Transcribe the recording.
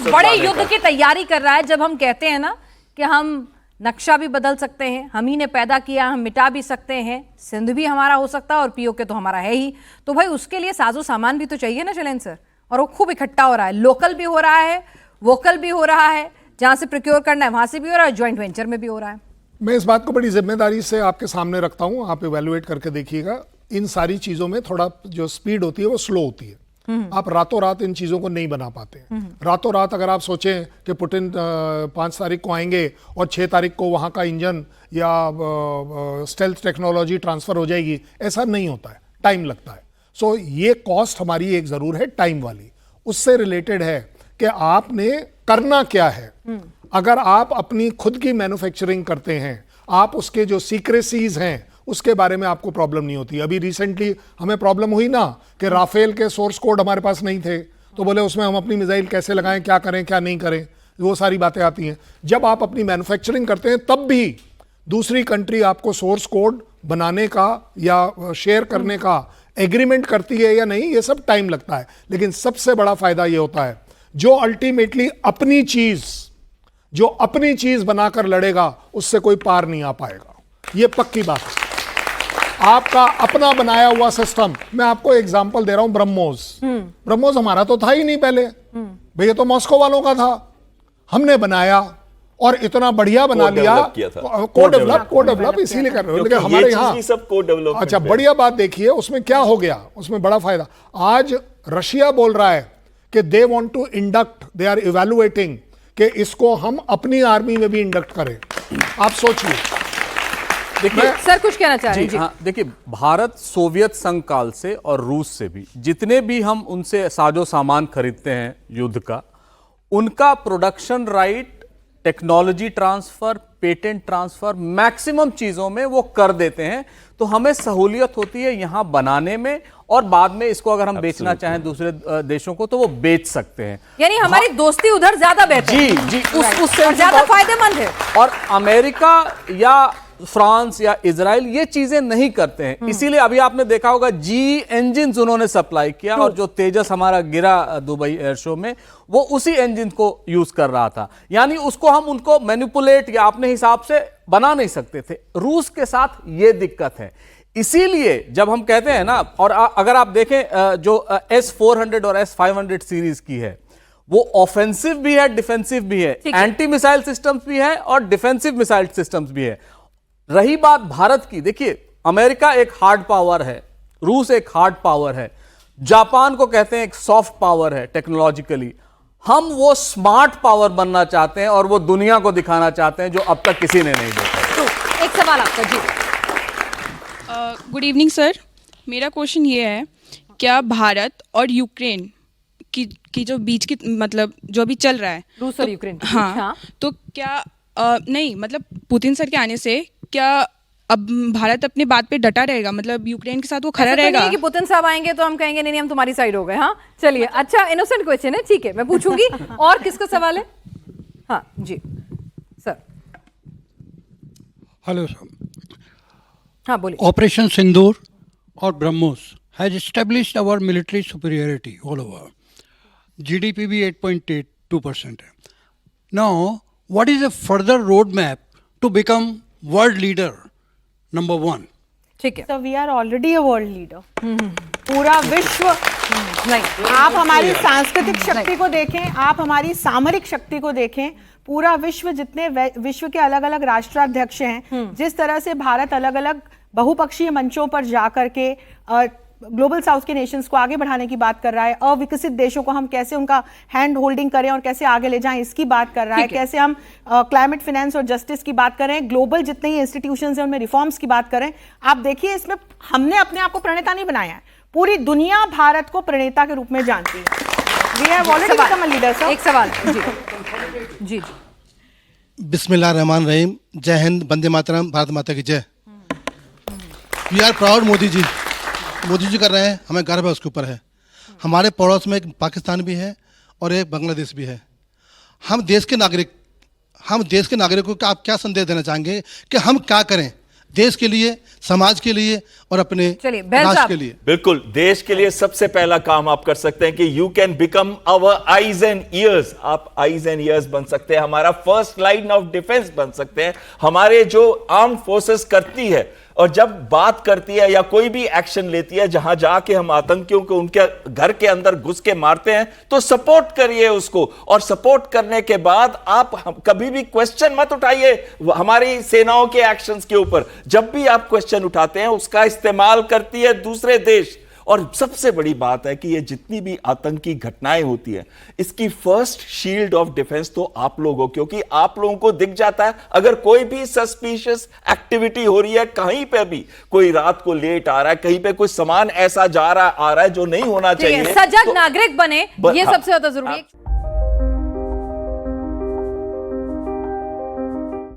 बड़े युद्ध की तैयारी कर रहा है। जब हम कहते हैं ना कि हम नक्शा भी बदल सकते हैं, हम ही ने पैदा किया, हम मिटा भी सकते हैं, सिंध भी हमारा हो सकता है और पीओके तो हमारा है ही, तो भाई उसके लिए साजो सामान भी तो चाहिए ना शैलेंद्र सर। और वो खूब इकट्ठा हो रहा है, लोकल भी हो रहा है, वोकल भी हो रहा है, जहां से प्रोक्योर करना है वहां से भी हो रहा है, ज्वाइंट वेंचर में भी हो रहा है। मैं इस बात को बड़ी जिम्मेदारी से आपके सामने रखता हूं, आप इवैल्यूएट करके देखिएगा। इन सारी चीजों में थोड़ा जो स्पीड होती है वो स्लो होती है। आप रातों रात इन चीजों को नहीं बना पाते हैं। रातों रात अगर आप सोचें कि पुतिन 5 तारीख को आएंगे और 6 तारीख को वहां का इंजन या स्टेल्थ टेक्नोलॉजी ट्रांसफर हो जाएगी, ऐसा नहीं होता है, टाइम लगता है। सो ये कॉस्ट हमारी एक जरूर है टाइम वाली। उससे रिलेटेड है कि आपने करना क्या है। अगर आप अपनी खुद की मैन्युफैक्चरिंग करते हैं, आप उसके जो सीक्रेसीज हैं उसके बारे में आपको प्रॉब्लम नहीं होती। अभी रिसेंटली हमें प्रॉब्लम हुई ना कि राफेल के सोर्स कोड हमारे पास नहीं थे, तो बोले उसमें हम अपनी मिसाइल कैसे लगाएं, क्या करें क्या नहीं करें, वो सारी बातें आती हैं। जब आप अपनी मैन्युफैक्चरिंग करते हैं तब भी दूसरी कंट्री आपको सोर्स कोड बनाने का या शेयर करने का एग्रीमेंट करती है या नहीं, ये सब टाइम लगता है। लेकिन सबसे बड़ा फायदा ये होता है जो अल्टीमेटली अपनी चीज बनाकर लड़ेगा उससे कोई पार नहीं आ पाएगा, ये पक्की बात है। आपका अपना बनाया हुआ सिस्टम, मैं आपको एग्जांपल दे रहा हूं, ब्रह्मोस हमारा तो था ही नहीं पहले, भैया तो मॉस्को वालों का था, हमने बनाया और इतना बढ़िया बना लिया, को डेवलप इसीलिए कर रहे हो। लेकिन हमारे यहाँ सब को डेवलप। अच्छा, बढ़िया बात देखिए उसमें क्या हो गया, उसमें बड़ा फायदा। आज रशिया बोल रहा है कि they want to induct, they are evaluating कि इसको हम अपनी आर्मी में भी इंडक्ट करें। आप सोचिए। देखिए सर कुछ कहना चाह रहे हैं। हाँ, देखिए भारत सोवियत संघ काल से और रूस से भी जितने भी हम उनसे साजो सामान खरीदते हैं युद्ध का, उनका production right, technology transfer, patent transfer, maximum चीजों में वो कर देते हैं। तो हमें सहूलियत होती है यहां बनाने में, और बाद में इसको अगर हम बेचना चाहें दूसरे देशों को तो वो बेच सकते हैं। यानी हमारी दोस्ती उधर ज्यादा बेहतर है। जी, उससे ज्यादा फायदेमंद है। और अमेरिका या फ्रांस या इजराइल ये चीजें नहीं करते हैं। इसीलिए अभी आपने देखा होगा जी इंजन उन्होंने सप्लाई किया, और जो तेजस हमारा गिरा दुबई एयर शो में, वो उसी इंजन को यूज कर रहा था। यानी उसको हम उनको मैनिपुलेट या अपने हिसाब से बना नहीं सकते थे। रूस के साथ ये दिक्कत है। इसीलिए जब हम कहते हैं ना, और अगर आप देखें जो S-400 और S-500 सीरीज की है, वो ऑफेंसिव भी है, डिफेंसिव भी है, एंटी मिसाइल सिस्टम्स भी है और डिफेंसिव मिसाइल सिस्टम्स भी है। रही बात भारत की, देखिए अमेरिका एक हार्ड पावर है, रूस एक हार्ड पावर है, जापान को कहते हैं एक सॉफ्ट पावर है टेक्नोलॉजिकली। हम वो स्मार्ट पावर बनना चाहते हैं और वो दुनिया को दिखाना चाहते हैं जो अब तक किसी ने नहीं देखा। एक सवाल आपका जी। गुड इवनिंग सर, मेरा क्वेश्चन ये है, क्या भारत और यूक्रेन की जो बीच की मतलब जो अभी चल रहा है रूस और यूक्रेन, हाँ, तो क्या नहीं मतलब पुतिन सर के आने से क्या अब भारत अपने बात पे डटा रहेगा, मतलब यूक्रेन के साथ वो खड़ा रहेगा? नहीं कि पुतिन साहब आएंगे तो हम कहेंगे नहीं हम तुम्हारी साइड हो गए। हाँ चलिए, अच्छा इनोसेंट क्वेश्चन है, ठीक है मैं पूछूंगी। और किसका सवाल है? हाँ जी सर। Hello sir. हाँ बोलिए। ऑपरेशन सिंदूर और BrahMos has established our military superiority all over. GDP भी 8.82% है। Now what is a further road map to become world leader number 1? ठीक है। So we are already a world leader. पूरा विश्व नहीं, आप हमारी सांस्कृतिक शक्ति को देखें, आप हमारी सामरिक शक्ति को देखें, पूरा विश्व, जितने विश्व के अलग अलग राष्ट्राध्यक्ष हैं, जिस तरह से भारत अलग अलग बहुपक्षीय मंचों पर जा करके ग्लोबल साउथ के नेशंस को आगे बढ़ाने की बात कर रहा है, अविकसित देशों को हम कैसे उनका हैंड होल्डिंग करें और कैसे आगे ले जाएं इसकी बात कर रहा है, कैसे हम क्लाइमेट फाइनेंस और जस्टिस की बात करें, ग्लोबल जितने ही इंस्टीट्यूशंस हैं उनमें रिफॉर्म्स की बात करें। आप देखिए इसमें हमने अपने आप को प्रणेता नहीं बनाया है, पूरी दुनिया भारत को प्रणेता के रूप में जानती है। We have already become a leader sir. एक सवाल जी जी। बिस्मिल्लाह रहमान रहीम। जय हिंद, वंदे मातरम, भारत माता की जय। We are proud Modi ji कर रहे हैं, हमें गर्व है उसके ऊपर है। हमारे पड़ोस में एक पाकिस्तान भी है और एक बांग्लादेश भी है। हम देश के नागरिकों को आप क्या संदेश देना चाहेंगे कि हम क्या करें देश के लिए, समाज के लिए और अपने चलिए, बहल राष्ट्र साहब। के लिए। बिल्कुल, देश के लिए सबसे पहला काम आप कर सकते हैं कि you can become our eyes and ears. आप आईज एंड ईयर्स बन सकते हैं, हमारा फर्स्ट लाइन ऑफ डिफेंस बन सकते हैं। हमारे जो आर्म फोर्सेस करती है और जब बात करती है या कोई भी एक्शन लेती है जहां जाके हम आतंकियों को उनके घर के अंदर घुस के मारते हैं, तो सपोर्ट करिए उसको। और सपोर्ट करने के बाद आप कभी भी क्वेश्चन मत उठाइए हमारी सेनाओं के एक्शंस के ऊपर। जब भी आप क्वेश्चन उठाते हैं उसका इस्तेमाल करती है दूसरे देश। और सबसे बड़ी बात है कि ये जितनी भी आतंकी घटनाएं होती है, इसकी फर्स्ट शील्ड ऑफ डिफेंस तो आप लोगों, क्योंकि आप लोगों को दिख जाता है अगर कोई भी सस्पिशियस एक्टिविटी हो रही है, कहीं पे भी कोई रात को लेट आ रहा है, कहीं पे कोई सामान ऐसा आ रहा है जो नहीं होना चाहिए, सजग तो नागरिक बने, ये हाँ। सबसे ज्यादा जरूरी है।